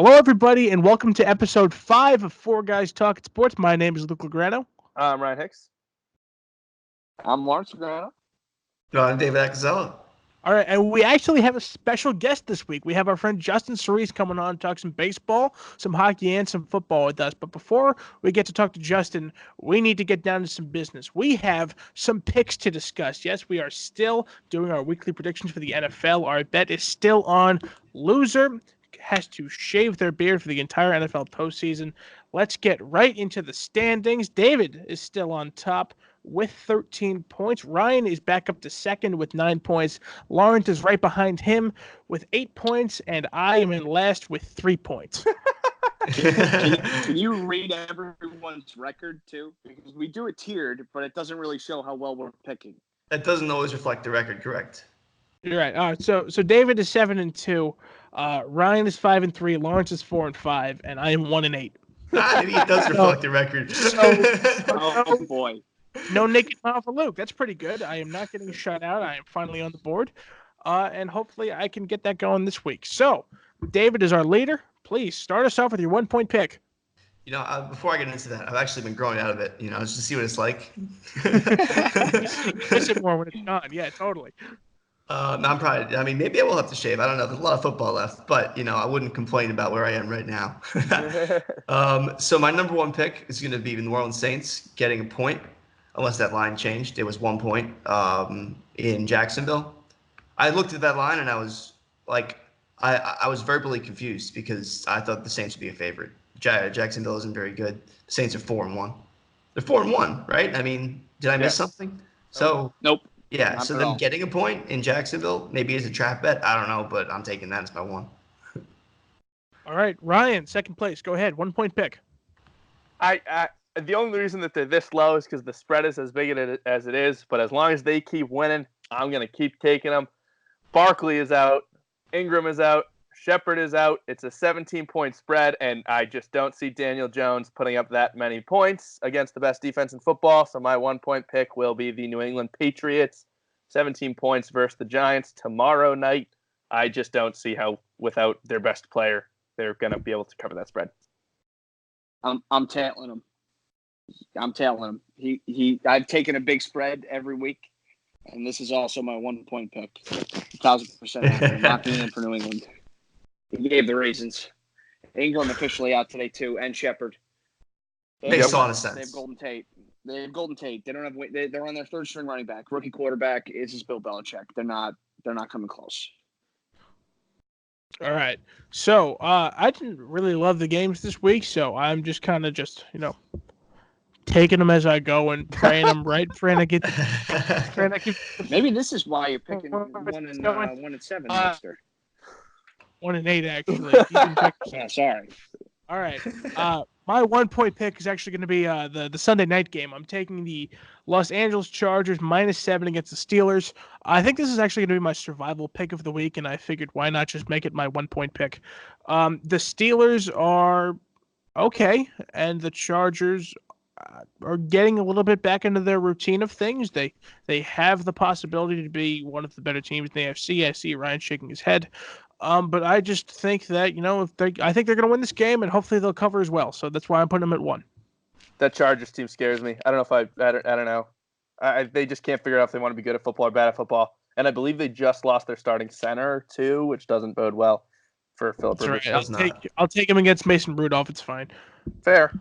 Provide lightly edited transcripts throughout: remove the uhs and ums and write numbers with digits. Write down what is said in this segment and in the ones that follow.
Hello, everybody, and welcome to episode 5 of Four Guys Talking Sports. My name is Luke Lograno. I'm Ryan Hicks. I'm Lawrence Grano. I'm David Acazella. All right, and we actually have a special guest this week. We have our friend Justin Sorice coming on to talk some baseball, some hockey, and some football with us. But before we get to talk to Justin, we need to get down to some business. We have some picks to discuss. Yes, we are still doing our weekly predictions for the NFL. Our bet is still on. Loser has to shave their beard for the entire NFL postseason. Let's get right into the standings. David is still on top with 13 points. Ryan is back up to second with 9 points. Lawrence is right behind him with 8 points, and I am in last with 3 points. Can you read everyone's record, too? Because we do it tiered, but it doesn't really show how well we're picking. That doesn't always reflect the record, correct? You're right. So David is 7-2. Ryan is 5-3. Lawrence is 4-5, and I am 1-8. Maybe it does reflect the record. Oh, boy. No naked mile for Luke. That's pretty good. I am not getting shut out. I am finally on the board. And hopefully I can get that going this week. So, David is our leader. Please start us off with your 1 point pick. Before I get into that, I've actually been growing out of it, just to see what it's like. Miss it more when it's gone. Yeah, totally. Maybe I will have to shave. I don't know. There's a lot of football left, but, I wouldn't complain about where I am right now. So my number 1 pick is going to be the New Orleans Saints getting a point. Unless that line changed. It was 1 point in Jacksonville. I looked at that line and I was like, I was verbally confused because I thought the Saints would be a favorite. Jacksonville isn't very good. The Saints are 4-1. They're 4-1, right? I mean, did I miss something? So nope. Yeah. Not So at them all. getting a point in Jacksonville maybe is a trap bet. I don't know, but I'm taking that as my 1. All right, Ryan, second place. Go ahead. 1 point pick. The only reason that they're this low is because the spread is as big as it is. But as long as they keep winning, I'm going to keep taking them. Barkley is out. Ingram is out. Shepard is out. It's a 17-point spread, and I just don't see Daniel Jones putting up that many points against the best defense in football. So my 1 point pick will be the New England Patriots. 17 points versus the Giants tomorrow night. I just don't see how, without their best player, they're going to be able to cover that spread. I'm tailing him. I've taken a big spread every week, and this is also my 1 point pick. 1,000% locking in for New England. He gave the reasons. Ingram officially out today too, and Shepard. Makes a lot of sense. They have Golden Tate. They don't have. They're on their third string running back. Rookie quarterback is Bill Belichick. They're not coming close. All right. So I didn't really love the games this week, so I'm just kind of taking them as I go and praying them right. Maybe this is why you're picking 1-7, Mister. 1-8, actually. Yeah, sorry. All right. My 1 point pick is actually going to be the Sunday night game. I'm taking the Los Angeles Chargers -7 against the Steelers. I think this is actually going to be my survival pick of the week, and I figured why not just make it my 1 point pick. The Steelers are okay, and the Chargers are getting a little bit back into their routine of things. They have the possibility to be one of the better teams in the AFC. I see Ryan shaking his head. But I just think that, I think they're going to win this game, and hopefully they'll cover as well. So that's why I'm putting them at 1. That Chargers team scares me. I don't know if I don't know. They just can't figure out if they want to be good at football or bad at football. And I believe they just lost their starting center too, which doesn't bode well for Philip Rivers. Right. I'll take him against Mason Rudolph. It's fine. Fair.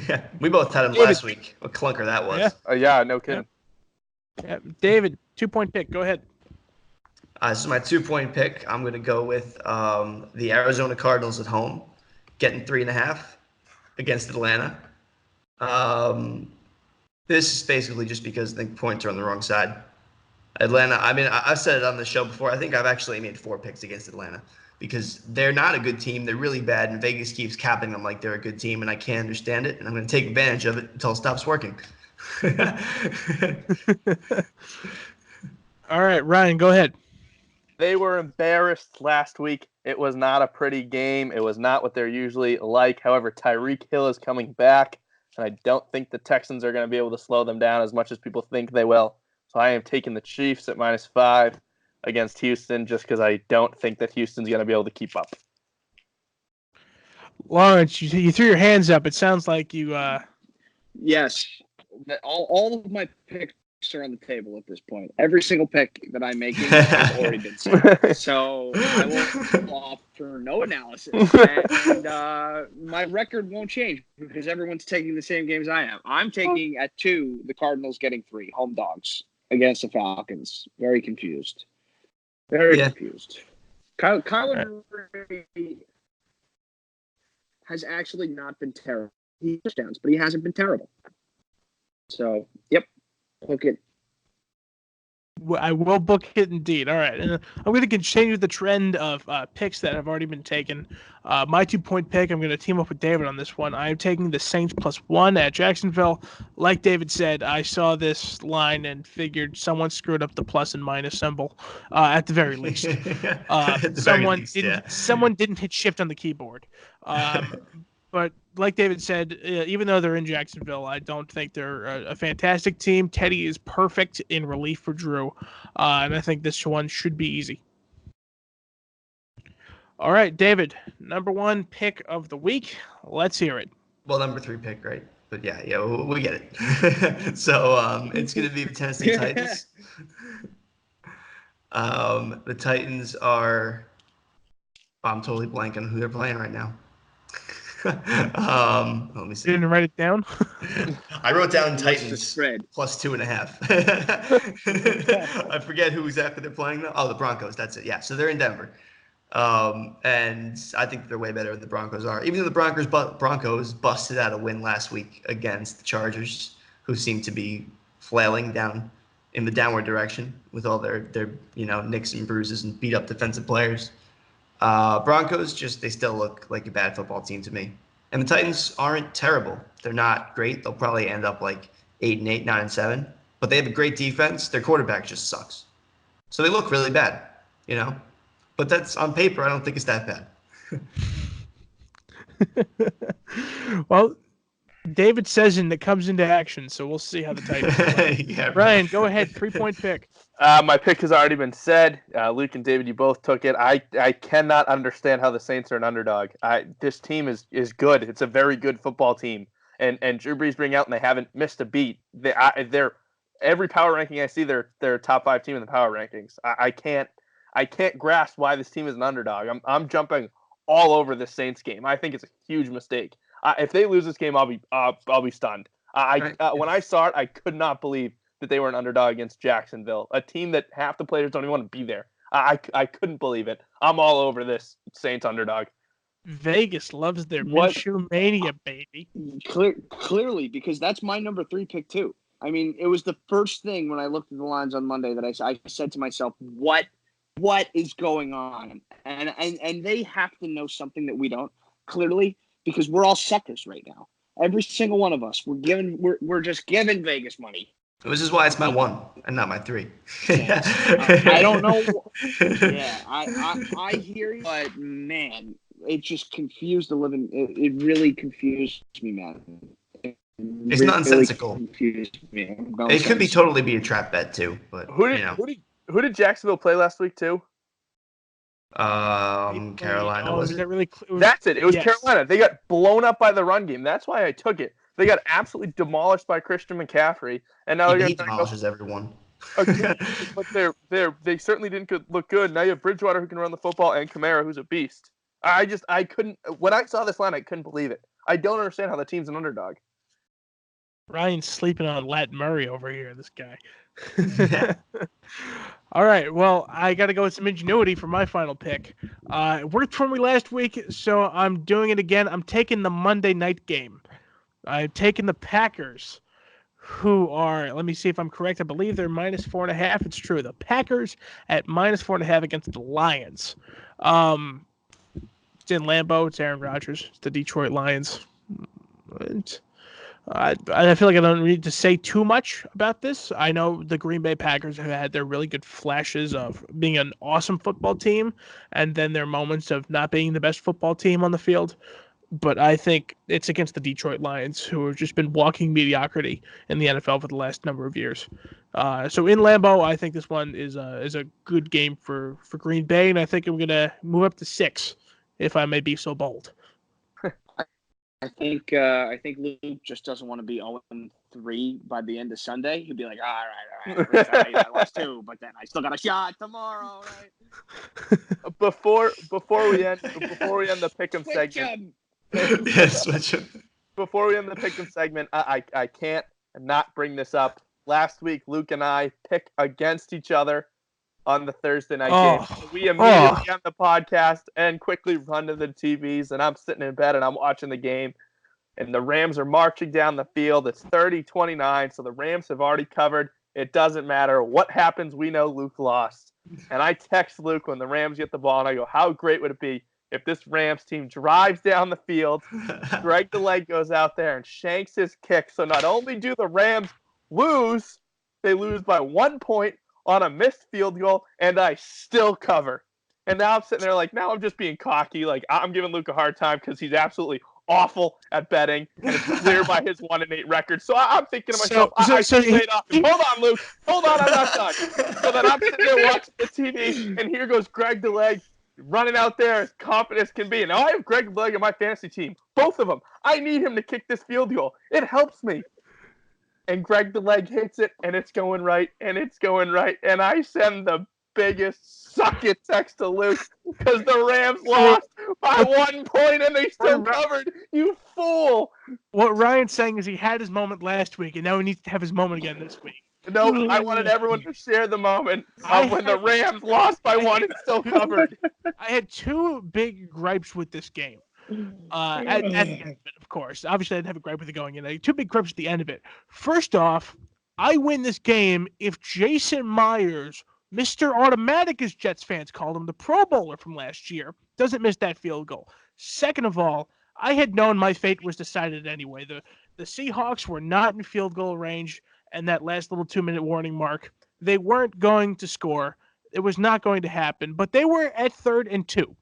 Yeah, we both had him last week. What clunker that was. Yeah, no kidding. Yeah. David, 2 point pick. Go ahead. So my 2 point pick, I'm going to go with the Arizona Cardinals at home, getting 3.5 against Atlanta. This is basically just because I think points are on the wrong side. Atlanta, I've said it on the show before. I think I've actually made 4 picks against Atlanta because they're not a good team. They're really bad, and Vegas keeps capping them like they're a good team, and I can't understand it, and I'm going to take advantage of it until it stops working. All right, Ryan, go ahead. They were embarrassed last week. It was not a pretty game. It was not what they're usually like. However, Tyreek Hill is coming back, and I don't think the Texans are going to be able to slow them down as much as people think they will. So I am taking the Chiefs at -5 against Houston just because I don't think that Houston's going to be able to keep up. Lawrence, you threw your hands up. It sounds like you. Yes, all of my picks are on the table at this point. Every single pick that I'm making has already been said. So I will offer no analysis, and my record won't change because everyone's taking the same games I am. I'm taking at 2 the Cardinals getting 3 home dogs against the Falcons. Very confused. Very confused. Kyler Murray has actually not been terrible. He has touchdowns, but he hasn't been terrible. So, yep, book it. I will book it indeed. All right. And I'm going to continue the trend of picks that have already been taken. My 2-point pick, I'm going to team up with David on this one. I'm taking the Saints +1 at Jacksonville. Like David said, I saw this line and figured someone screwed up the plus and minus symbol at the very least. Someone didn't hit shift on the keyboard. But like David said, even though they're in Jacksonville, I don't think they're a fantastic team. Teddy is perfect in relief for Drew, and I think this one should be easy. All right, David, number 1 pick of the week. Let's hear it. Well, number 3 pick, right? But yeah, we get it. So it's going to be the Tennessee Titans. The Titans are. I'm totally blank on who they're playing right now. Let me see. You didn't write it down? I wrote down Titans +2.5. I forget who exactly they're playing though. Oh, the Broncos. That's it. Yeah. So they're in Denver. And I think they're way better than the Broncos are. Even though the Broncos busted out a win last week against the Chargers, who seem to be flailing down in the downward direction with all their nicks and bruises and beat up defensive players. Broncos they still look like a bad football team to me. And the Titans aren't terrible. They're not great. They'll probably end up like 8-8, 9-7. But they have a great defense. Their quarterback just sucks. So they look really bad, But that's on paper. I don't think it's that bad. Well, David says it comes into action, so we'll see how the Titans play. Yeah, Ryan, go ahead. 3-point pick. My pick has already been said. Luke and David, you both took it. I cannot understand how the Saints are an underdog. This team is good. It's a very good football team. And Drew Brees bring out and they haven't missed a beat. They're every power ranking I see, they're a top 5 team in the power rankings. I can't grasp why this team is an underdog. I'm jumping all over this Saints game. I think it's a huge mistake. If they lose this game, I'll be stunned. When I saw it, I could not believe that they were an underdog against Jacksonville, a team that half the players don't even want to be there. I couldn't believe it. I'm all over this Saints underdog. Vegas loves their Minshew mania, baby. Clearly, because that's my number 3 pick too. I mean, it was the first thing when I looked at the lines on Monday that I said to myself, what is going on? And they have to know something that we don't, clearly, because we're all suckers right now. Every single one of us, we're just giving Vegas money. This is why it's my 1 and not my 3. I don't know. Yeah, I hear you, but man, it just confused the living. It really confused me, man. It's nonsensical. Confused me. It could totally be a trap bet too, but who did Jacksonville play last week too? Carolina. Oh, was it really? That's it. It was Carolina. They got blown up by the run game. That's why I took it. They got absolutely demolished by Christian McCaffrey, and now he demolishes everyone. Okay, but they certainly didn't look good. Now you have Bridgewater who can run the football and Kamara who's a beast. I couldn't. When I saw this line, I couldn't believe it. I don't understand how the team's an underdog. Ryan's sleeping on Lat Murray over here. This guy. All right. Well, I got to go with some ingenuity for my final pick. It worked for me last week, so I'm doing it again. I'm taking the Monday night game. I've taken the Packers, who are, let me see if I'm correct. I believe they're -4.5. It's true. The Packers at -4.5 against the Lions. It's in Lambeau. It's Aaron Rodgers. It's the Detroit Lions. I feel like I don't need to say too much about this. I know the Green Bay Packers have had their really good flashes of being an awesome football team, and then their moments of not being the best football team on the field. But I think it's against the Detroit Lions, who have just been walking mediocrity in the NFL for the last number of years. So in Lambeau, I think this one is a good game for Green Bay, and I think I'm going to move up to 6, if I may be so bold. think Luke just doesn't want to be 0-3 by the end of Sunday. He'll be like, all right. I lost 2, but then I still got a shot tomorrow, right? Before we end the pick'em segment. Yes, switch him. Before we end the pick'em segment, I can't not bring this up. Last week, Luke and I picked against each other on the Thursday night game. So we immediately end the podcast and quickly run to the TVs, and I'm sitting in bed and I'm watching the game, and the Rams are marching down the field. It's 30-29, so the Rams have already covered. It doesn't matter what happens. We know Luke lost. And I text Luke when the Rams get the ball, and I go, how great would it be if this Rams team drives down the field, Greg the Leg goes out there and shanks his kick. So not only do the Rams lose, they lose by 1 point on a missed field goal, and I still cover. And now I'm sitting there like, now I'm just being cocky. Like, I'm giving Luke a hard time because he's absolutely awful at betting, and it's clear by his 1-8 record. So I'm thinking to myself, I played off. Hold on, Luke. Hold on, I'm not done. So then I'm sitting there watching the TV, and here goes Greg the Leg running out there as confident as can be. And now I have Greg the Leg on my fantasy team, both of them. I need him to kick this field goal. It helps me. And Greg the Leg hits it, and it's going right, and it's going right. And I send the biggest suck it text to Luke because the Rams lost by 1 point and they still covered. You fool! What Ryan's saying is he had his moment last week, and now he needs to have his moment again this week. No, I wanted everyone to share the moment of when the Rams lost by 1 and still covered. I had 2 big gripes with this game. At the end of it, of course. Obviously, I didn't have a gripe with it going in. I had 2 big gripes at the end of it. First off, I win this game if Jason Myers, Mr. Automatic, as Jets fans called him, the Pro Bowler from last year, doesn't miss that field goal. Second of all, I had known my fate was decided anyway. The Seahawks were not in field goal range, and that last little 2-minute warning mark, they weren't going to score. It was not going to happen, but they were at 3rd and 2.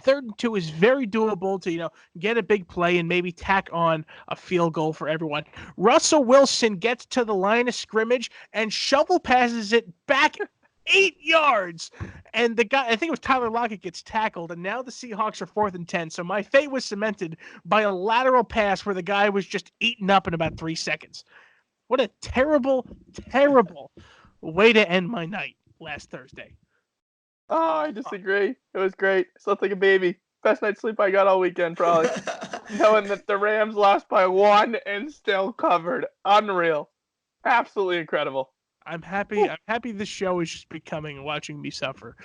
3rd and 2 is very doable to, get a big play and maybe tack on a field goal for everyone. Russell Wilson gets to the line of scrimmage and shovel passes it back 8 yards. And the guy, I think it was Tyler Lockett, gets tackled. And now the Seahawks are 4th and 10. So my fate was cemented by a lateral pass where the guy was just eaten up in about 3 seconds. What a terrible, terrible way to end my night last Thursday. Oh, I disagree. It was great. Slept like a baby. Best night's sleep I got all weekend, probably. Knowing that the Rams lost by 1 and still covered. Unreal. Absolutely incredible. I'm happy. I'm happy this show is just becoming watching me suffer.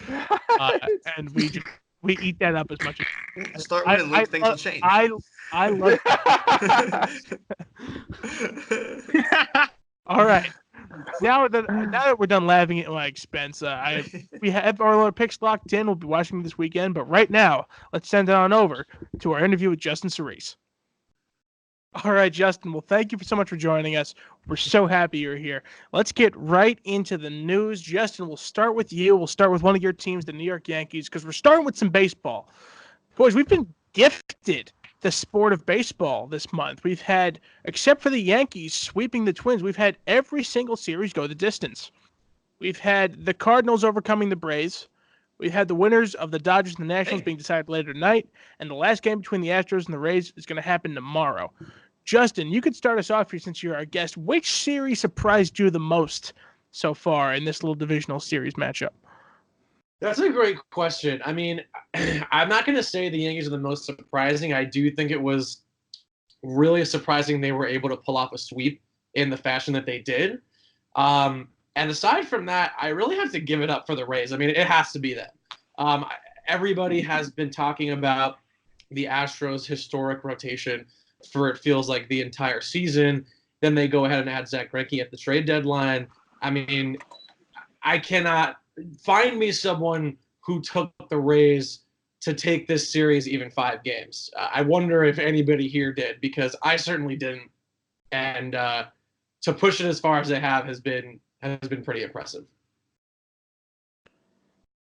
And we eat that up as much as Start winning, Luke. Things will change. I love All right. Now that we're done laughing at my expense, we have our picks locked in. We'll be watching this weekend. But right now, let's send it on over to our interview with Justin Sorice. All right, Justin. Well, thank you so much for joining us. We're so happy you're here. Let's get right into the news. Justin, we'll start with you. We'll start with one of your teams, the New York Yankees, because we're starting with some baseball. Boys, we've been gifted the sport of baseball this month. We've had, except for the Yankees sweeping the Twins, we've had every single series go the distance. We've had the Cardinals overcoming the Braves. We've had the winners of the Dodgers and the Nationals being decided later tonight. And the last game between the Astros and the Rays is going to happen tomorrow. Justin, you could start us off here since you're our guest. Which series surprised you the most so far in this little divisional series matchup? That's a great question. I mean, I'm not going to say the Yankees are the most surprising. I do think it was really surprising they were able to pull off a sweep in the fashion that they did. And aside from that, I really have to give it up for the Rays. I mean, it has to be that. Everybody has been talking about the Astros' historic rotation for it feels like the entire season. Then they go ahead and add Zach Greinke at the trade deadline. I mean, I cannot find me someone who took the Rays to take this series even 5 games. I wonder if anybody here did, because I certainly didn't. And to push it as far as they have has been pretty impressive.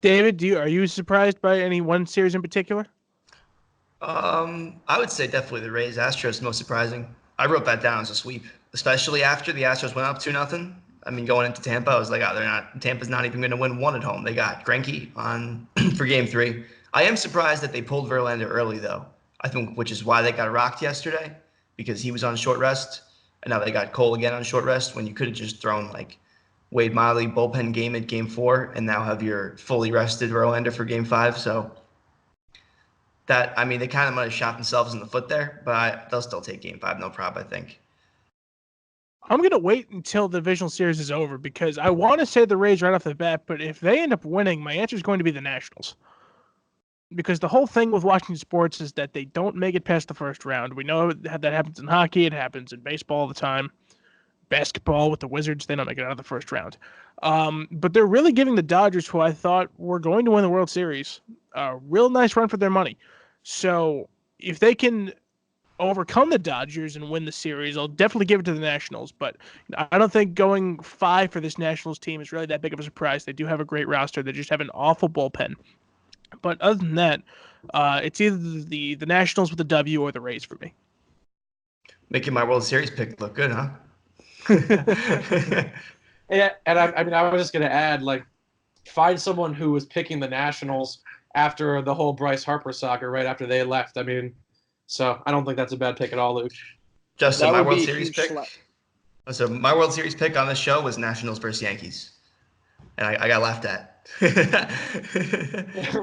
David, are you surprised by any one series in particular? I would say definitely the Rays. Astros most surprising. I wrote that down as a sweep, especially after the Astros went up 2-0. I mean, going into Tampa, I was like, Tampa's not even going to win 1 at home. They got Greinke on for game 3. I am surprised that they pulled Verlander early, though. I think, which is why they got rocked yesterday, because he was on short rest, and now they got Cole again on short rest when you could have just thrown like Wade Miley bullpen game at game 4 and now have your fully rested Verlander for game 5. So that, I mean, they kind of might have shot themselves in the foot there, but they'll still take game 5, no problem, I think. I'm going to wait until the divisional series is over because I want to say the Rays right off the bat, but if they end up winning, my answer is going to be the Nationals. Because the whole thing with Washington sports is that they don't make it past the first round. We know that happens in hockey. It happens in baseball all the time. Basketball with the Wizards, they don't make it out of the first round. But they're really giving the Dodgers, who I thought were going to win the World Series, a real nice run for their money. So if they can overcome the Dodgers and win the series, I'll definitely give it to the Nationals. But I don't think going 5 for this Nationals team is really that big of a surprise. They do have a great roster. They just have an awful bullpen. But other than that, it's either the Nationals with a W or the Rays for me. Making my World Series pick look good, huh? Yeah, and I was just gonna add, like, find someone who was picking the Nationals after the whole Bryce Harper saga, right after they left. I mean, so I don't think that's a bad pick at all, Luke. Justin, That my would World be a Series huge pick. slap. So my World Series pick on this show was Nationals versus Yankees, and I got laughed at.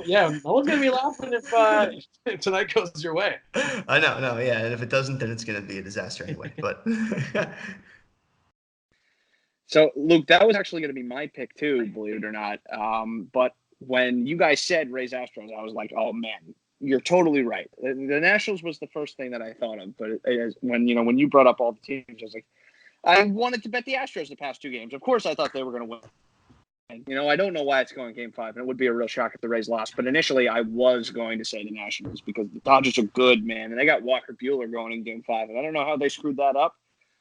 Yeah, no one's gonna be laughing if tonight goes your way. I know, no, yeah, and if it doesn't, then it's gonna be a disaster anyway. But So, Luke, that was actually going to be my pick too, believe it or not. But when you guys said Rays Astros, I was like, oh man, you're totally right. The Nationals was the first thing that I thought of, but when you brought up all the teams, I was like, I wanted to bet the Astros the past 2 games. Of course, I thought they were going to win. I don't know why it's going game 5, and it would be a real shock if the Rays lost. But initially, I was going to say the Nationals because the Dodgers are good, man, and they got Walker Buehler going in game 5, and I don't know how they screwed that up.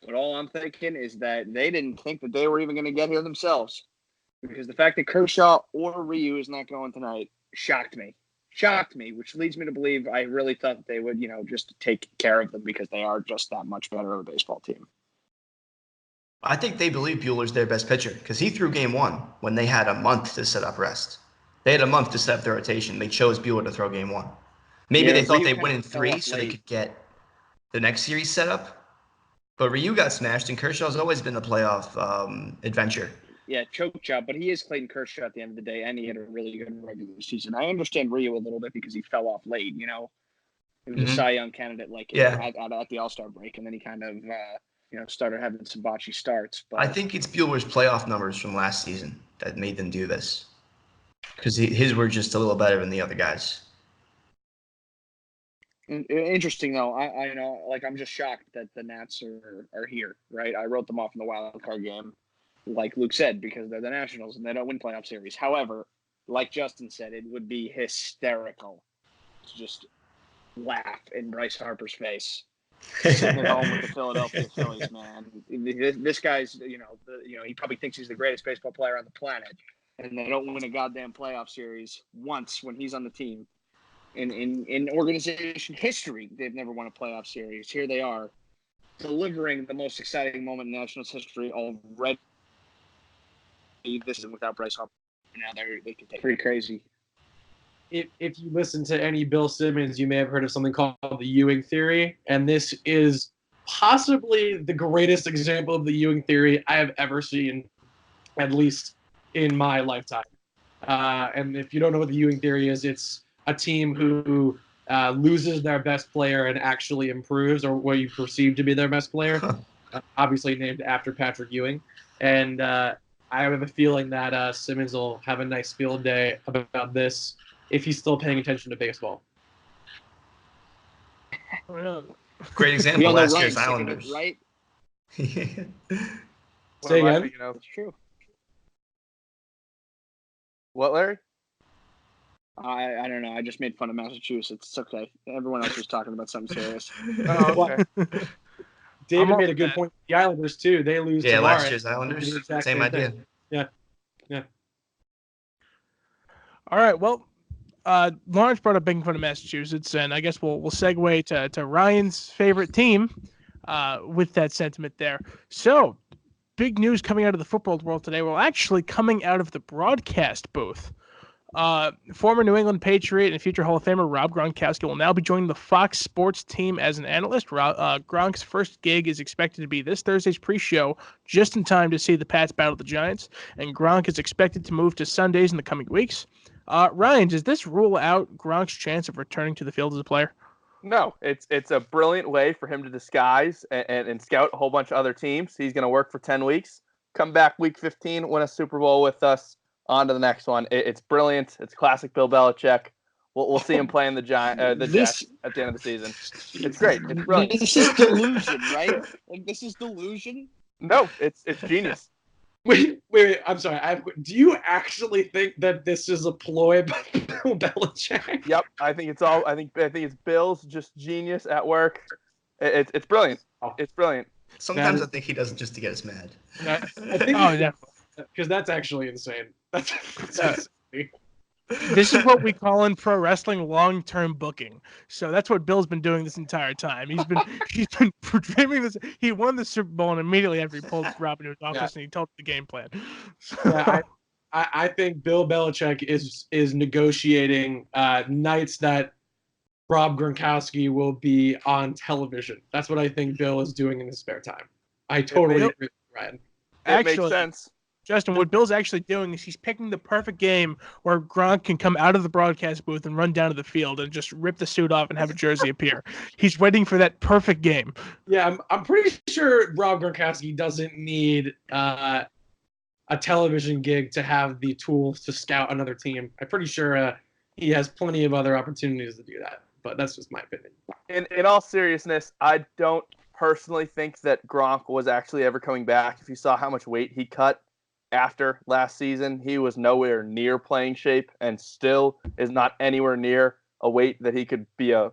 But all I'm thinking is that they didn't think that they were even going to get here themselves, because the fact that Kershaw or Ryu is not going tonight shocked me, which leads me to believe I really thought that they would, just take care of them because they are just that much better of a baseball team. I think they believe Buehler's their best pitcher because he threw game 1 when they had a month to set up rest. They had a month to set up their rotation. They chose Buehler to throw game 1. Maybe they thought they'd win in 3 so they could get the next series set up. But Ryu got smashed, and Kershaw's always been the playoff adventure. Yeah, choke job, but he is Clayton Kershaw at the end of the day, and he had a really good regular season. I understand Ryu a little bit because he fell off late, He was a Cy Young candidate at the All-Star break, and then he kind of started having some botchy starts. But I think it's Buehler's playoff numbers from last season that made them do this, because his were just a little better than the other guys. Interesting though. I know, like, I'm just shocked that the Nats are here, right? I wrote them off in the wild card game, like Luke said, because they're the Nationals and they don't win playoff series. However, like Justin said, it would be hysterical to just laugh in Bryce Harper's face, sitting at home with the Philadelphia Phillies, man. This guy's, he probably thinks he's the greatest baseball player on the planet, and they don't win a goddamn playoff series once when he's on the team. In organization history, they've never won a playoff series. Here they are, delivering the most exciting moment in Nationals history already. This is without Bryce Harper. Now they can take pretty crazy. If you listen to any Bill Simmons, you may have heard of something called the Ewing theory, and this is possibly the greatest example of the Ewing theory I have ever seen, at least in my lifetime. And if you don't know what the Ewing theory is, it's a team who loses their best player and actually improves, or what you perceive to be their best player, obviously named after Patrick Ewing. And I have a feeling that Simmons will have a nice field day about this if he's still paying attention to baseball. Great example, last year's Islanders. Right? Say again? It's true. What, Larry? I don't know. I just made fun of Massachusetts. It's okay. Everyone else was talking about something serious. Oh, okay. David made a good point. The Islanders, too. They lose tomorrow. Last year's Islanders. Same idea. Thing. Yeah. All right. Well, Lawrence brought up making fun of Massachusetts, and I guess we'll segue to Ryan's favorite team with that sentiment there. So, big news coming out of the football world today. Well, actually coming out of the broadcast booth. Former New England Patriot and future Hall of Famer Rob Gronkowski will now be joining the Fox Sports team as an analyst. Gronk's first gig is expected to be this Thursday's pre-show, just in time to see the Pats battle the Giants, and Gronk is expected to move to Sundays in the coming weeks. Ryan, does this rule out Gronk's chance of returning to the field as a player? No, it's a brilliant way for him to disguise and scout a whole bunch of other teams. He's going to work for 10 weeks, come back week 15, win a Super Bowl with us, on to the next one. It's brilliant. It's classic Bill Belichick. We'll see him playing the Jets at the end of the season. It's great. It's brilliant. This is delusion, right? Like, this is delusion? No, it's genius. Wait. I'm sorry. Do you actually think that this is a ploy by Bill Belichick? Yep. I think it's Bill's just genius at work. It's brilliant. It's brilliant. Sometimes I think he does it just to get us mad. I think definitely. Because that's actually insane. That's insane. This is what we call in pro wrestling long-term booking. So that's what Bill's been doing this entire time. He's been dreaming this. He won the Super Bowl, and immediately after he pulled Rob into his office and he told the game plan. So. Yeah, I think Bill Belichick is negotiating nights that Rob Gronkowski will be on television. That's what I think Bill is doing in his spare time. I totally agree with Ryan. It makes sense. Justin, what Bill's actually doing is he's picking the perfect game where Gronk can come out of the broadcast booth and run down to the field and just rip the suit off and have a jersey appear. He's waiting for that perfect game. Yeah, I'm pretty sure Rob Gronkowski doesn't need a television gig to have the tools to scout another team. I'm pretty sure he has plenty of other opportunities to do that, but that's just my opinion. In all seriousness, I don't personally think that Gronk was actually ever coming back. If you saw how much weight he cut after last season, he was nowhere near playing shape and still is not anywhere near a weight that he could be a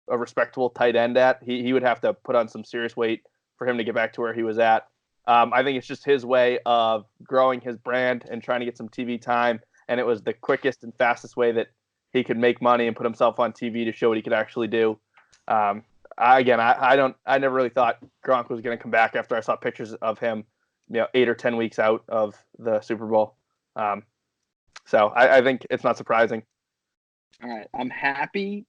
respectable tight end at. He would have to put on some serious weight for him to get back to where he was at. I think it's just his way of growing his brand and trying to get some TV time, and it was the quickest and fastest way that he could make money and put himself on TV to show what he could actually do. I never really thought Gronk was going to come back after I saw pictures of him 8 or 10 weeks out of the Super Bowl. So I think it's not surprising. All right. I'm happy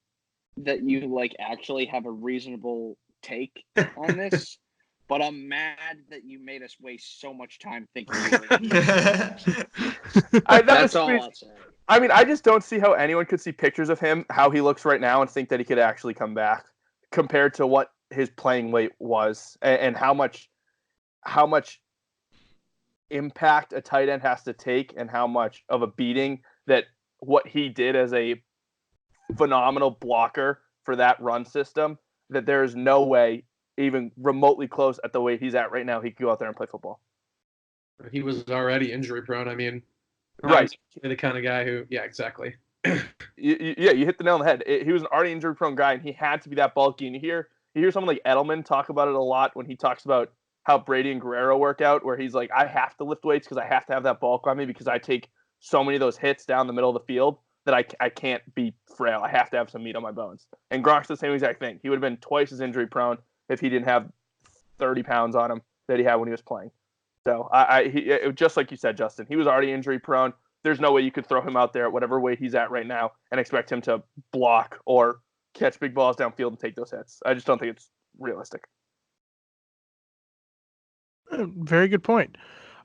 that you actually have a reasonable take on this, but I'm mad that you made us waste so much time thinking. That's all I'll say. I mean, I just don't see how anyone could see pictures of him, how he looks right now, and think that he could actually come back compared to what his playing weight was and how much impact a tight end has to take and how much of a beating that what he did as a phenomenal blocker for that run system, that there is no way even remotely close at the weight he's at right now he could go out there and play football. He was already injury prone. I mean, right. The kind of guy who, yeah, exactly. You hit the nail on the head. He was an already injury prone guy and he had to be that bulky. And you hear someone like Edelman talk about it a lot when he talks about how Brady and Guerrero work out, where he's like, I have to lift weights because I have to have that bulk on me because I take so many of those hits down the middle of the field that I can't be frail. I have to have some meat on my bones. And Gronk's the same exact thing. He would have been twice as injury prone if he didn't have 30 pounds on him that he had when he was playing. So just like you said, Justin, he was already injury prone. There's no way you could throw him out there at whatever weight he's at right now and expect him to block or catch big balls downfield and take those hits. I just don't think it's realistic. Very good point.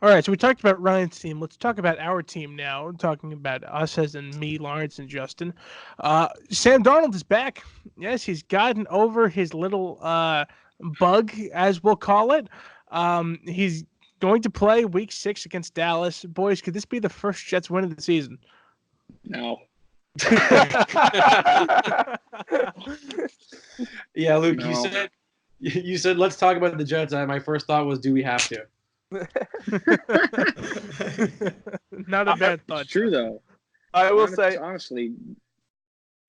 All right, so we talked about Ryan's team. Let's talk about our team now, talking about us as in me, Lawrence, and Justin. Sam Darnold is back. Yes, he's gotten over his little bug, as we'll call it. He's going to play Week 6 against Dallas. Boys, could this be the first Jets win of the season? No. Yeah, Luke, No. You said let's talk about the Jets. My first thought was, do we have to? Not a bad thought. It's true, though. I will say, honestly.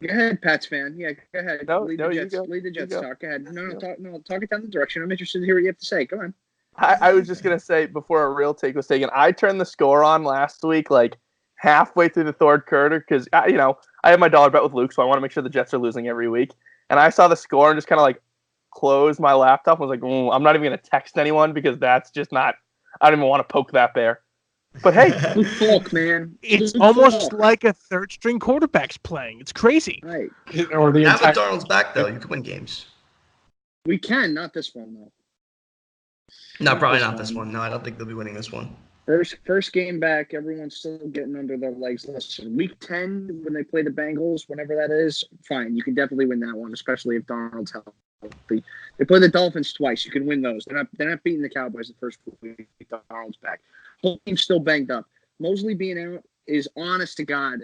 Go ahead, Pats fan. Yeah, go ahead. Lead the Jets talk. Go ahead. Talk it down the direction. I'm interested to hear what you have to say. Come on. I was just going to say, before a real take was taken, I turned the score on last week, halfway through the third quarter, because, I have my dollar bet with Luke, so I want to make sure the Jets are losing every week. And I saw the score and just kind of, closed my laptop and was like, I'm not even going to text anyone because that's just not – I don't even want to poke that bear. But hey, Luke Falk, man. It's Luke almost Falk. like a third string quarterback's playing. It's crazy. Right. Or the Now entire. that Darnold's back, though, you can win games. We can, not this one though. No, probably this not this one. one. No, I don't think they'll be winning this one. First game back, everyone's still getting under their legs. Listen, week 10 when they play the Bengals, whenever that is, fine. You can definitely win that one, especially if Darnold's healthy. They play the Dolphins twice. You can win those. They're not beating the Cowboys the first week. Darnold's back. Whole team's still banged up. Mosley being out is, honest to God,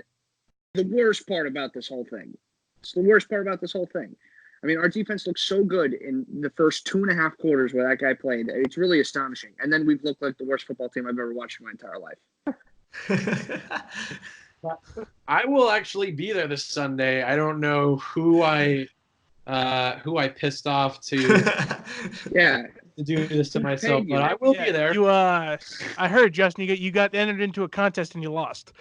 the worst part about this whole thing. It's the worst part about this whole thing. I mean, our defense looks so good in the first 2.5 quarters where that guy played. It's really astonishing. And then we've looked like the worst football team I've ever watched in my entire life. I will actually be there this Sunday. I don't know who I pissed off to Yeah. to do this to myself, paid you? but I will be there. I heard, Justin, you got entered into a contest and you lost.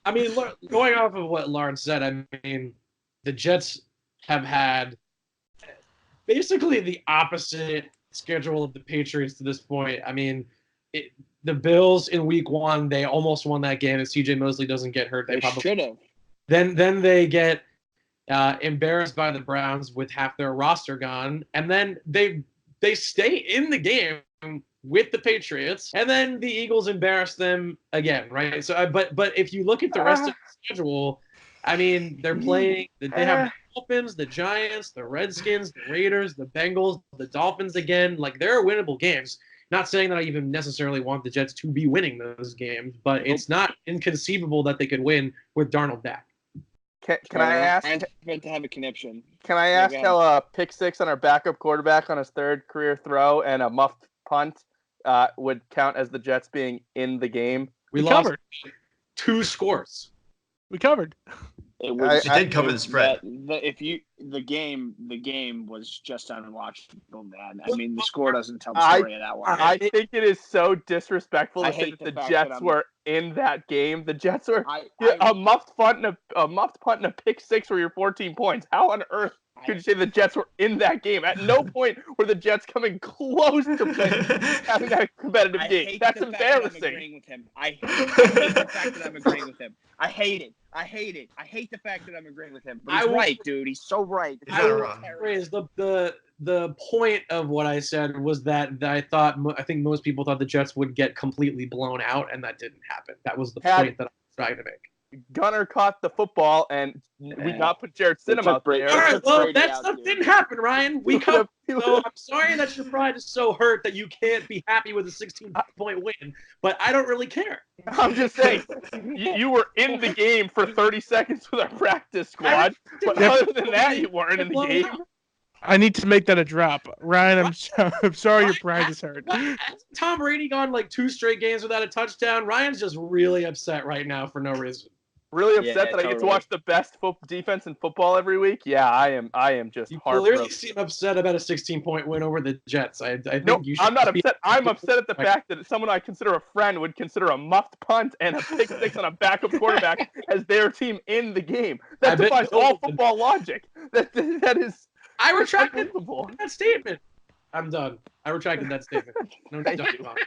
I mean, going off of what Lawrence said, I mean, the Jets have had basically the opposite schedule of the Patriots to this point. I mean, the Bills in week 1, they almost won that game. If CJ Mosley doesn't get hurt, They probably should have. Then they get embarrassed by the Browns with half their roster gone, and then they stay in the game with the Patriots, and then the Eagles embarrass them again, right? So, but if you look at the rest of the schedule, I mean, they're playing. They have the Dolphins, the Giants, the Redskins, the Raiders, the Bengals, the Dolphins again. Like, they're winnable games. Not saying that I even necessarily want the Jets to be winning those games, but it's not inconceivable that they could win with Darnold back. Can I ask? I meant to have a connection. Can I ask how a pick six on our backup quarterback on his third career throw and a muffed punt would count as the Jets being in the game? We covered 2 scores. We covered. It did cover the spread. The game was just unwatchable, man. I mean, the score doesn't tell the story of that one. I think it is so disrespectful to say hate that the the fact Jets that were in that game. The Jets were I a muffed punt and a pick six for your 14 points. How on earth could you say the Jets were in that game? At no point were the Jets coming close to having that competitive game. That's embarrassing. I hate the fact that I'm agreeing with him. I hate it. I hate the fact that I'm agreeing with him. But he's right, dude. He's so right. The point of what I said was that I think most people thought the Jets would get completely blown out, and that didn't happen. That was the point that I was trying to make. Gunner caught the football, and we not put Jared Stidham out there. All right, well, that stuff didn't happen, Ryan. We covered. So I'm sorry that your pride is so hurt that you can't be happy with a 16-point win, but I don't really care. I'm just saying, you were in the game for 30 seconds with our practice squad, but other than that, you weren't in the game. I need to make that a drop. Ryan, I'm sorry your pride is hurt. Tom Brady gone like 2 straight games without a touchdown. Ryan's just really upset right now for no reason. Really upset that I get to watch the best defense in football every week. Yeah, I am just heartbroken. You clearly seem upset about a 16-point win over the Jets. I think you should. I'm not upset. I'm upset at the fact that someone I consider a friend would consider a muffed punt and a pick six on a backup quarterback as their team in the game. That defies all football logic. That is. I retracted that statement. I'm done. I retracted that statement. No, don't get wrong.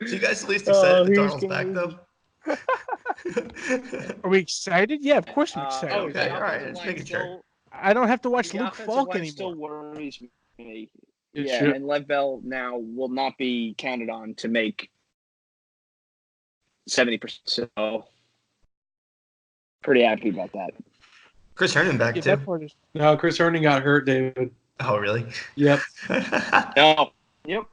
So you guys at least excited that Darnold's back, though? Are we excited? Yeah, of course we're excited. Okay, all right. Just making sure. I don't have to watch Luke Falk anymore. Still worries me. True. And Lev Bell now will not be counted on to make 70%. So pretty happy about that. Chris Herndon back too. No, Chris Herndon got hurt, David. Oh, really? Yep. No. Yep.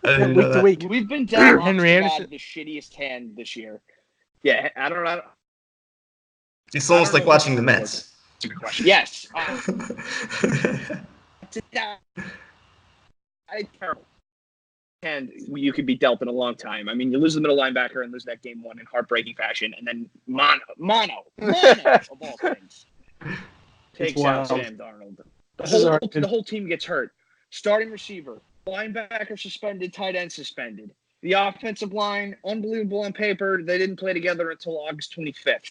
I didn't know that. Week. We've been down Henry Anderson, the shittiest hand this year. Yeah, I don't know. It's almost like watching the Mets. That's a good question. Yes. Terrible. And you could be dealt in a long time. I mean, you lose the middle linebacker and lose that game 1 in heartbreaking fashion, and then mono of all things. Takes out Sam Darnold. The whole team gets hurt. Starting receiver, linebacker suspended, tight end suspended. The offensive line, unbelievable on paper. They didn't play together until August 25th.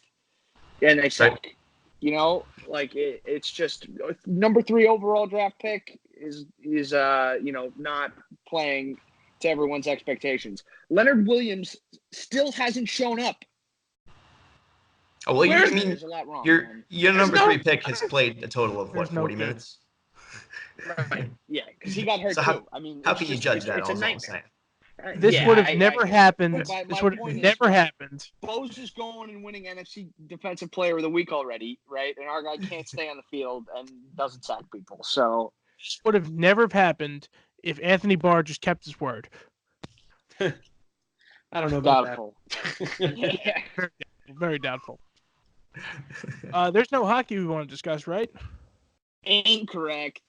And they suck. Right. You know, like it's just number 3 overall draft pick is not playing to everyone's expectations. Leonard Williams still hasn't shown up. Oh, well, There's a lot wrong. Your number 3 pick has played a total of, what, 40 minutes? Right. Yeah, because he got hurt So too. I mean, how can you judge that? It's a All I'm nightmare. saying. This would have never happened. This would have never happened. Bose is going and winning NFC Defensive Player of the Week already, right? And our guy can't stay on the field and doesn't sack people. So this would have never happened if Anthony Barr just kept his word. I don't know about doubtful. that. Very doubtful. There's no hockey we want to discuss, right? Incorrect.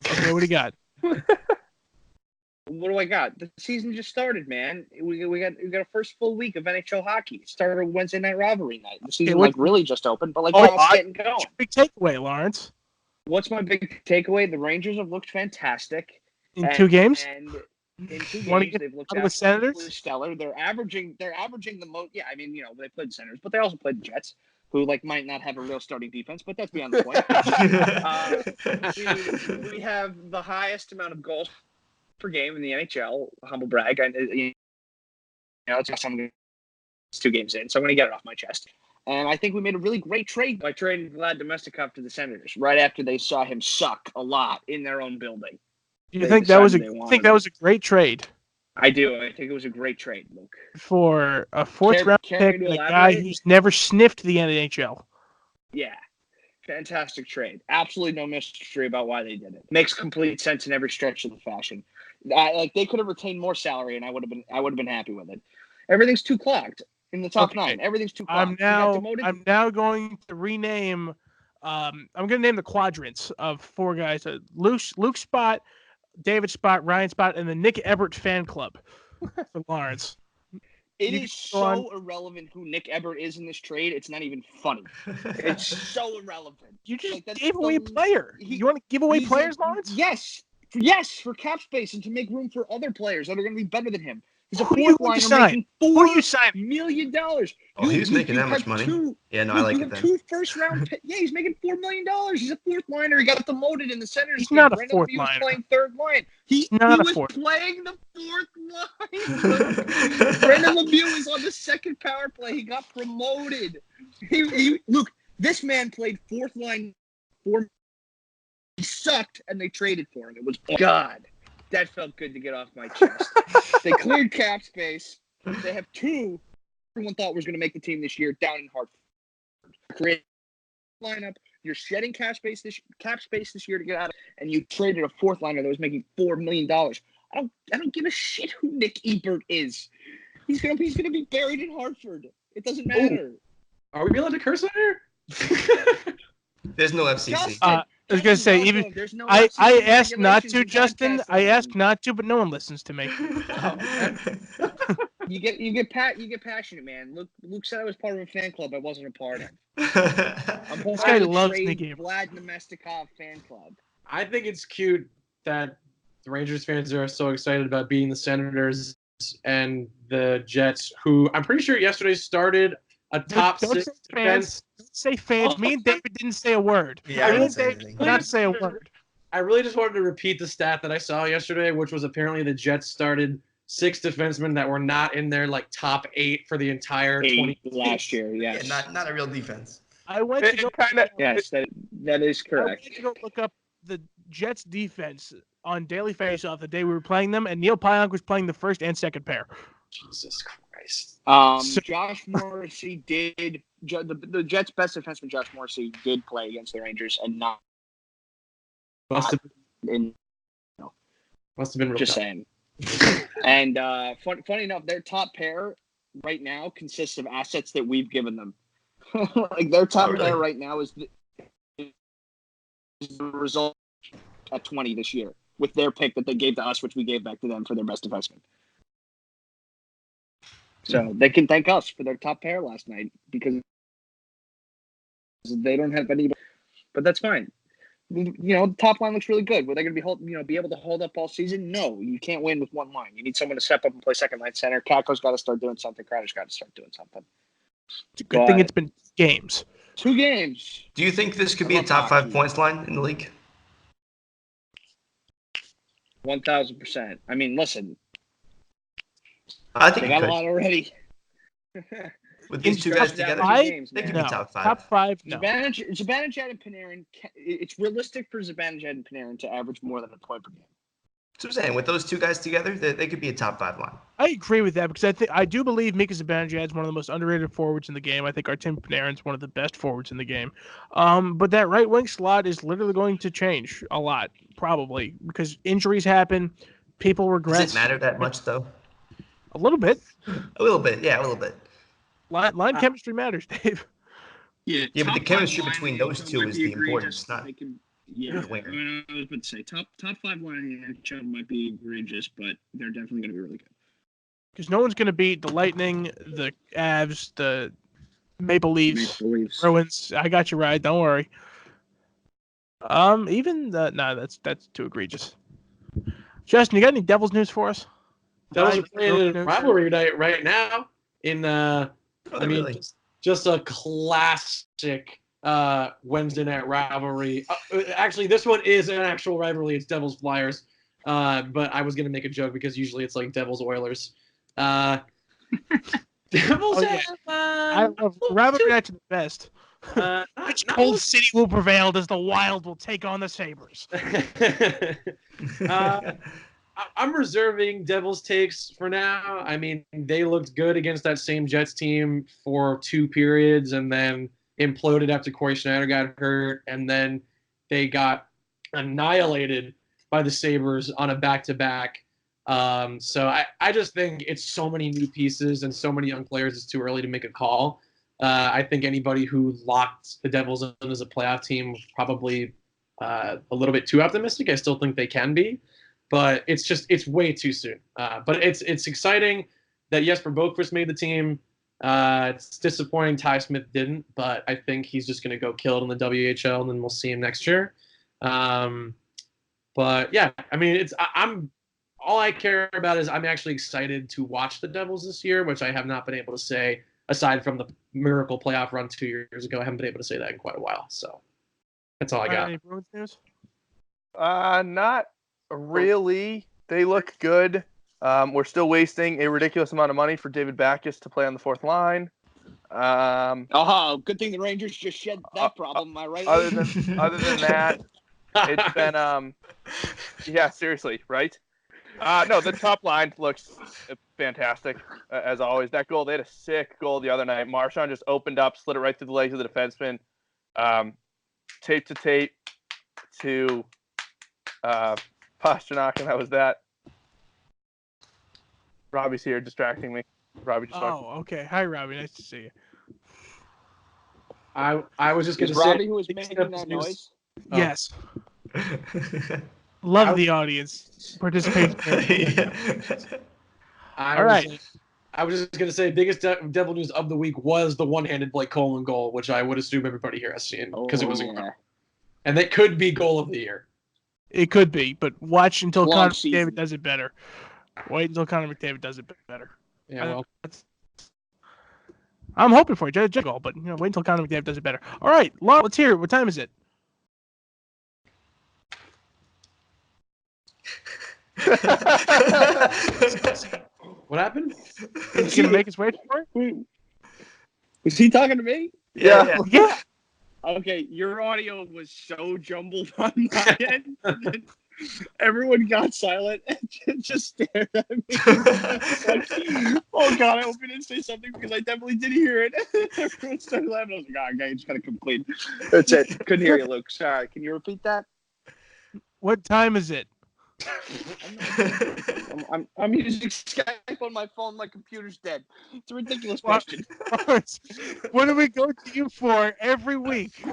Okay, what do you got? What do I got? The season just started, man. We got a first full week of NHL hockey. It started Wednesday night rivalry night. The season really just opened, but now it's getting going. Big takeaway, Lawrence. What's my big takeaway? The Rangers have looked fantastic in 2 games. And in 2 games, they've looked absolutely stellar. They're averaging the most. Yeah, I mean, they played the Senators, but they also played the Jets, who might not have a real starting defense, but that's beyond the point. We have the highest amount of goals per game in the NHL. Humble brag. It's just it's 2 games in, so I'm going to get it off my chest. And I think we made a really great trade by trading Vlad Domestikov to the Senators right after they saw him suck a lot in their own building. You think that was a great trade? I do. I think it was a great trade, Luke. For a 4th-round pick and a guy who's never sniffed the NHL. Yeah. Fantastic trade. Absolutely no mystery about why they did it. Makes complete sense in every stretch of the fashion. They could have retained more salary, and I would have been happy with it. Everything's too clogged in the top 9. Everything's too clogged. I'm now going to rename. I'm going to name the quadrants of 4 guys: Luke Spot, David Spot, Ryan Spot, and the Nick Ebert fan club for Lawrence. It is so irrelevant who Nick Ebert is in this trade. It's not even funny. It's so irrelevant. You just gave away a player. You want to give away players, Lawrence? Yes, for cap space and to make room for other players that are going to be better than him. He's a fourth liner making $4 million. Oh, he was making that much money? Yeah, no, I like it then. 2 first-round picks. Yeah, he's making $4 million. He's a 4th liner. He got demoted in the Senators. He's not a Brandon 4th Lemieux liner. He was playing 3rd line. He was playing the 4th line. Brandon Lemieux is on the 2nd power play. He got promoted. Look, this man played 4th line. He sucked, and they traded for him. It was God. That felt good to get off my chest. They cleared cap space. They have 2 everyone thought was going to make the team this year down in Hartford. Create lineup. You're shedding cap space this year to get out of, and you traded a 4th liner that was making $4 million. I don't give a shit who Nick Ebert is. He's gonna be buried in Hartford. It doesn't matter. Ooh. Are we allowed to curse on here? There's no FCC. Justin, I was going to say, even no I asked not regulations to, in Justin. podcast I asked land. not to, but no one listens to me. You get passionate, man. Luke said I was part of a fan club I wasn't a part of. I'm This guy loves Nick Ebert. Vlad Domestikov fan club. I think it's cute that the Rangers fans are so excited about beating the Senators and the Jets, who I'm pretty sure yesterday started a top Don't 6 say defense. Don't say fans. Me and David didn't say a word. Yeah, I didn't say David anything. did not say a word. I really just wanted to repeat the stat that I saw yesterday, which was apparently the Jets started 6 defensemen that were not in their top 8 for the entire 20 last year. Yes. Yeah, not a real defense. I went to go. Yes, that is correct. I went to go look up the Jets defense on Daily Faceoff the day we were playing them, and Neil Pionk was playing the 1st and 2nd pair. Jesus Christ. Josh Morrissey did the Jets' best defenseman. Josh Morrissey did play against the Rangers and not. Must have in. been real Just tough. saying. And funny enough, their top pair right now consists of assets that we've given them. Their top pair right now is the result at 20 this year with their pick that they gave to us, which we gave back to them for their best defenseman. So they can thank us for their top pair last night because they don't have any. But that's fine. The top line looks really good. Were they going to be able to hold up all season? No, you can't win with one line. You need someone to step up and play 2nd line center. Kakko's got to start doing something. Crowder's got to start doing something. It's a good thing it's been 2 games. 2 games. Do you think this could be a top 5 points line in the league? 1,000%. I mean, listen, I think they you got a could. lot already. With these two guys together, Games, they could man. be top 5. Top 5, no. Zibanejad and Panarin, it's realistic for Zibanejad and Panarin to average more than a point per game. That's what I'm saying. With those two guys together, they could be a top 5 line. I agree with that because I do believe Mika Zibanejad is one of the most underrated forwards in the game. I think Artem Panarin's one of the best forwards in the game. But that right wing slot is literally going to change a lot, probably, because injuries happen, people regress. Does it matter that much, though? A little bit. A little bit, yeah, a little bit. Line chemistry matters, Dave. Yeah, but the chemistry between those two is the importance, not Yeah, winger. I mean, I was about to say top 5 line in the NHL might be egregious, but they're definitely going to be really good. Because no one's going to beat the Lightning, the Avs, the Maple Leafs, Bruins. I got you right. Don't worry. That's too egregious. Justin, you got any Devils news for us? Devils are playing a rivalry night right now. Really? Just a classic Wednesday night rivalry. Actually, this one is an actual rivalry. It's Devils Flyers. But I was gonna make a joke because usually it's like Devils Oilers. Devils I love rivalry nights are the best. Which cold city will prevail as the Wild will take on the Sabres? I'm reserving Devils takes for now. I mean, they looked good against that same Jets team for 2 periods and then imploded after Corey Schneider got hurt. And then they got annihilated by the Sabres on a back-to-back. So I just think it's so many new pieces and so many young players, it's too early to make a call. I think anybody who locked the Devils in as a playoff team was probably a little bit too optimistic. I still think they can be. But it's way too soon. But it's exciting that Jesper Boqvist made the team. It's disappointing Ty Smith didn't, but I think he's just going to go kill it in the WHL, and then we'll see him next year. But yeah, I mean, I'm all I care about is I'm actually excited to watch the Devils this year, which I have not been able to say aside from the miracle playoff run 2 years ago. I haven't been able to say that in quite a while. So that's all I got. Any Bruins news? Not really. They look good. We're still wasting a ridiculous amount of money for David Backes to play on the 4th line. Good thing the Rangers just shed that problem. Am I right? Other than that, it's been yeah, seriously, right? No, the top line looks fantastic as always. That goal, they had a sick goal the other night. Marchand just opened up, slid it right through the legs of the defenseman. Tape to tape to Pasternak, and that was that. Robbie's here distracting me. Robbie just walked. Okay. Hi, Robbie. Nice to see you. I was just going to say. Robbie who was making that noise? Oh. Yes. Love the audience participating. All right. I was just going to say, biggest Devil news of the week was the one-handed Blake Coleman goal, which I would assume everybody here has seen because it was incredible. And that could be goal of the year. It could be, but watch until Connor McDavid does it better. Wait until Connor McDavid does it better. Yeah, well. I'm hoping for it, goal, but wait until Connor McDavid does it better. All right, Laura, let's hear it. What time is it? What happened? He's going to make his way for it? Was he talking to me? Yeah. Okay, your audio was so jumbled on my end. Everyone got silent and just stared at me. Oh God, I hope you didn't say something because I definitely did hear it. Everyone started laughing. I was like, okay, just gotta complete. That's it. Couldn't hear you, Luke. Sorry. Can you repeat that? What time is it? I'm using Skype on my phone. My computer's dead. It's a ridiculous question. What do we go to you for every week?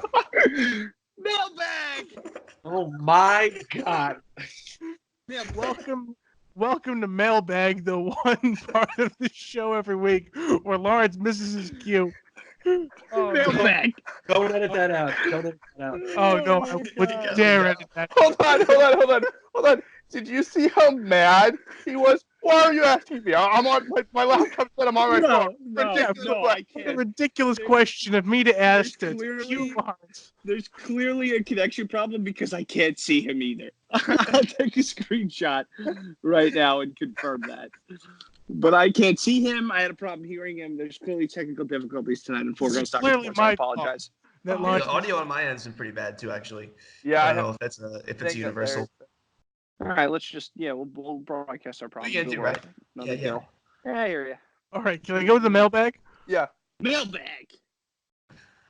Mailbag. Oh my God! Yeah, welcome to Mailbag, the one part of the show every week where Lawrence misses his cue. Mailbag. Don't edit that out. Oh no! I wouldn't dare edit that. Hold on. Did you see how mad he was? Why are you asking me? I'm on my laptop said I'm on my phone. I What a can't. ridiculous question of me to ask to clearly- you, Lawrence. There's clearly a connection problem because I can't see him either. I'll take a screenshot right now and confirm that. But I can't see him. I had a problem hearing him. There's clearly technical difficulties tonight in Four Guns Talking Clearly Sports. I my fault. apologize. That Yeah, Lawrence the audio on my end has been pretty bad too, actually. Yeah, I I don't know have if it's universal. All right, let's just we'll broadcast our problem. Yeah, to the do world. right. No Yeah, big yeah. deal. Yeah, I hear you. All right, can I go to the mailbag? Yeah. Mailbag.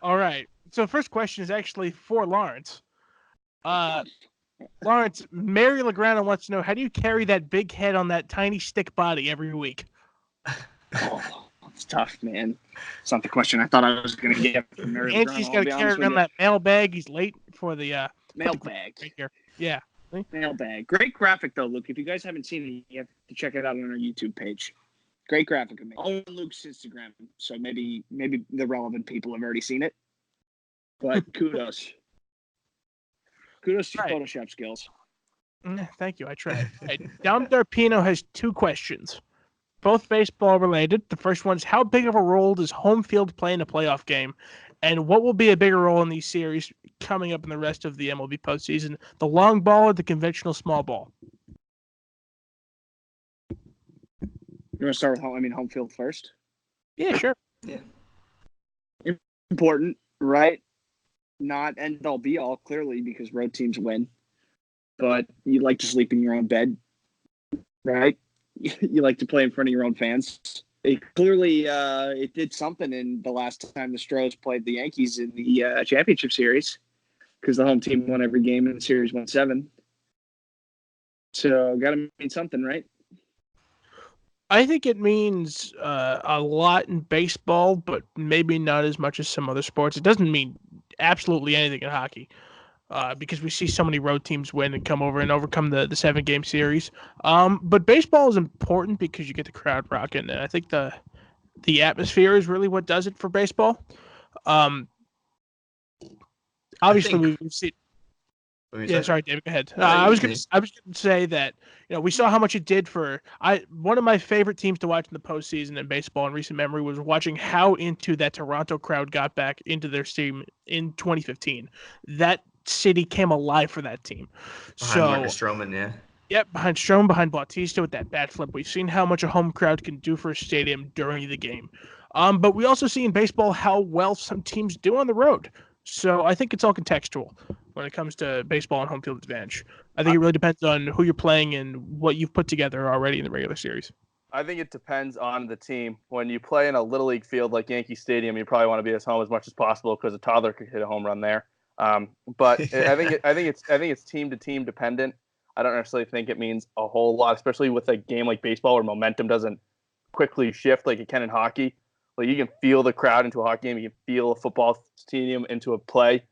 All right. So first question is actually for Lawrence. Lawrence, Mary Legrand wants to know, how do you carry that big head on that tiny stick body every week? Oh, it's tough, man. It's not the question I thought I was going to get from Mary Angie's Legrand, got to carry around that mailbag. He's late for the mailbag. right here. Yeah. Mailbag. Great graphic though, Luke. If you guys haven't seen it, you have to check it out on our YouTube page. Great graphic of me. All on Luke's Instagram, so maybe the relevant people have already seen it. But kudos. Kudos to your Right. Photoshop skills. Thank you. I tried. Right. Dom Darpino has two questions, both baseball related. The first one's, how big of a role does home field play in a playoff game? And what will be a bigger role in these series coming up in the rest of the MLB postseason? The long ball or the conventional small ball? You want to start with home field first? Yeah, sure. Important, right? Not end all be all, clearly, because road teams win. But you like to sleep in your own bed, right? You like to play in front of your own fans. It clearly it did something in the last time the Stros played the Yankees in the championship series, because the home team won every game in the series, won 7. So got to mean something, right? I think it means a lot in baseball, but maybe not as much as some other sports. It doesn't mean absolutely anything in hockey, because we see so many road teams win and come over and overcome the 7-game series. But baseball is important because you get the crowd rocking, and I think the atmosphere is really what does it for baseball. Obviously, we've seen. Yeah, sorry, David. Go ahead. I was going to say that we saw how much it did for. One of my favorite teams to watch in the postseason in baseball in recent memory was watching how into that Toronto crowd got back into their team in 2015. That city came alive for that team. Behind Marcus Stroman, yeah. Yep, behind Stroman, behind Bautista with that bat flip. We've seen how much a home crowd can do for a stadium during the game. But we also see in baseball how well some teams do on the road. So I think it's all contextual when it comes to baseball and home field advantage. I think it really depends on who you're playing and what you've put together already in the regular series. I think it depends on the team. When you play in a little league field like Yankee Stadium, you probably want to be at home as much as possible because a toddler could hit a home run there. But I think it's team to team dependent. I don't necessarily think it means a whole lot, especially with a game like baseball where momentum doesn't quickly shift like it can in hockey. Like you can feel the crowd into a hockey game, you can feel a football stadium into a play.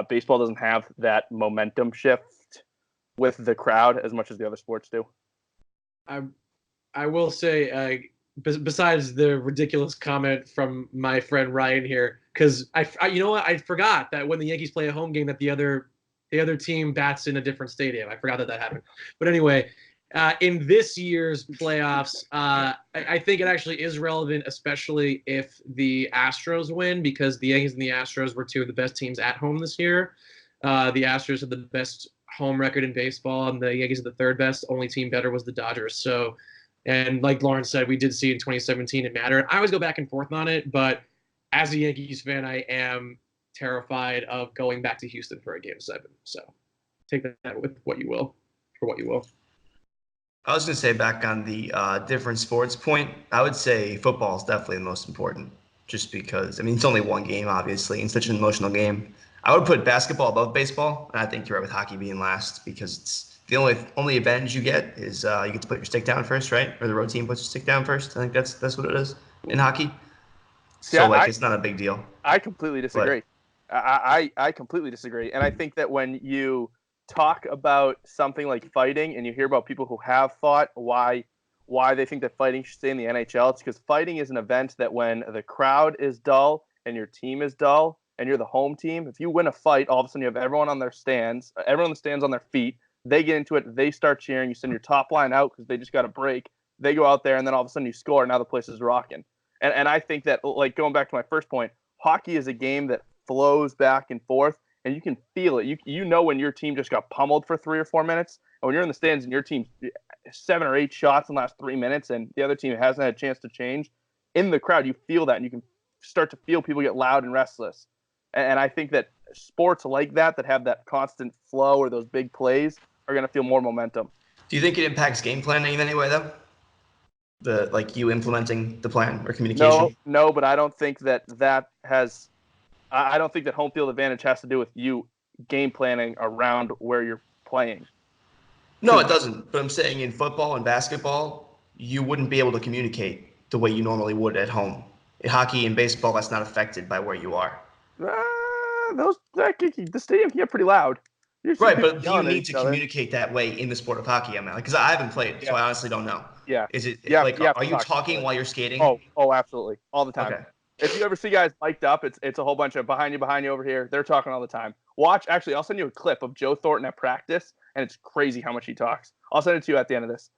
Baseball doesn't have that momentum shift with the crowd as much as the other sports do. I will say, besides the ridiculous comment from my friend Ryan here, because I you know what, I forgot that when the Yankees play a home game that the other team bats in a different stadium. I forgot that happened. But anyway, in this year's playoffs, I think it actually is relevant, especially if the Astros win, because the Yankees and the Astros were two of the best teams at home this year. The Astros had the best home record in baseball, and the Yankees are the third best. Only team better was the Dodgers. So, and like Lawrence said, we did see in 2017 it mattered. I always go back and forth on it, but as a Yankees fan, I am terrified of going back to Houston for a Game 7. So take that with what you will, for what you will. I was going to say, back on the different sports point, I would say football is definitely the most important, just because, I mean, it's only one game, obviously, and such an emotional game. I would put basketball above baseball, and I think you're right with hockey being last, because it's the only advantage you get is you get to put your stick down first, right? Or the road team puts your stick down first. I think that's what it is in hockey. See, so, it's not a big deal. I completely disagree. I completely disagree. And I think that when you talk about something like fighting and you hear about people who have fought, why they think that fighting should stay in the NHL, it's because fighting is an event that when the crowd is dull and your team is dull and you're the home team, if you win a fight, all of a sudden you have everyone on the stands on their feet, they get into it, they start cheering, you send your top line out because they just got a break, They go out there, and then all of a sudden you score, and now the place is rocking. And I think that, like, going back to my first point, hockey is a game that flows back and forth, and you can feel it. You know when your team just got pummeled for 3 or 4 minutes, and when you're in the stands and your team 7 or 8 shots in the last 3 minutes, and the other team hasn't had a chance to change, in the crowd you feel that, and you can start to feel people get loud and restless. And I think that sports like that have that constant flow or those big plays are going to feel more momentum. Do you think it impacts game planning in any way, though? You implementing the plan or communication? No, but I don't think that has. I don't think that home field advantage has to do with you game planning around where you're playing. No, it doesn't. But I'm saying in football and basketball, you wouldn't be able to communicate the way you normally would at home. In hockey and baseball, that's not affected by where you are. The stadium can get pretty loud. Right, but do you need to communicate that way in the sport of hockey? Because I haven't played, so I honestly don't know. Yeah. Is it are you talk talking while you're skating? Oh, absolutely, all the time. Okay. If you ever see guys mic'd up, it's a whole bunch of behind you over here. They're talking all the time. Actually, I'll send you a clip of Joe Thornton at practice, and it's crazy how much he talks. I'll send it to you at the end of this.